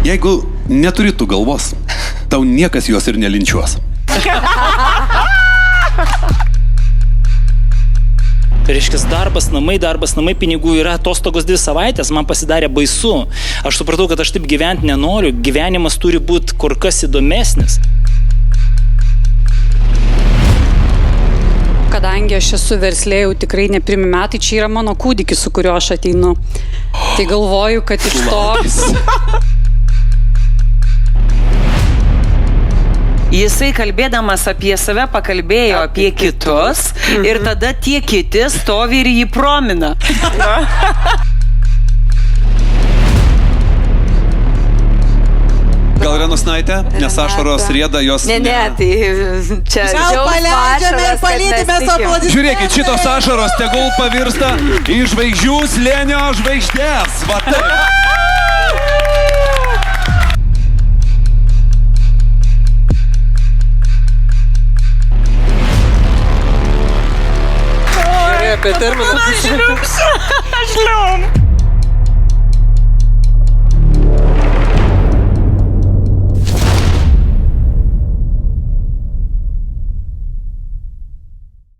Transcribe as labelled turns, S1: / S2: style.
S1: Jeigu neturi tu galvos, tau niekas jos ir nelinčiuos.
S2: Reiškia, darbas, namai, pinigų yra atostogos 2 savaitės, man pasidarė baisu. Aš supratau, kad aš taip gyventi nenoriu, gyvenimas turi būti kur kas įdomesnis.
S3: Kadangi aš esu verslė jau tikrai ne pirmi metai, čia yra mano kūdikis, su kuriuo aš ateinu. Tai galvoju, kad iš to...
S4: Jisai kalbėdamas apie save pakalbėjo apie kitus ir tada tie kiti stovi ir jį promina.
S1: Gal Renusnaitė, nes ašaros rieda jos...
S5: Ne, tai čia...
S6: Gal paleidžiame ir palydime aplodismentus.
S1: Žiūrėkit, šitos ašaros tegul pavirsta į žvaigždžių slėnio žvaigždės. Va taip.
S6: Apie terminą.
S4: Aš liumpsiu.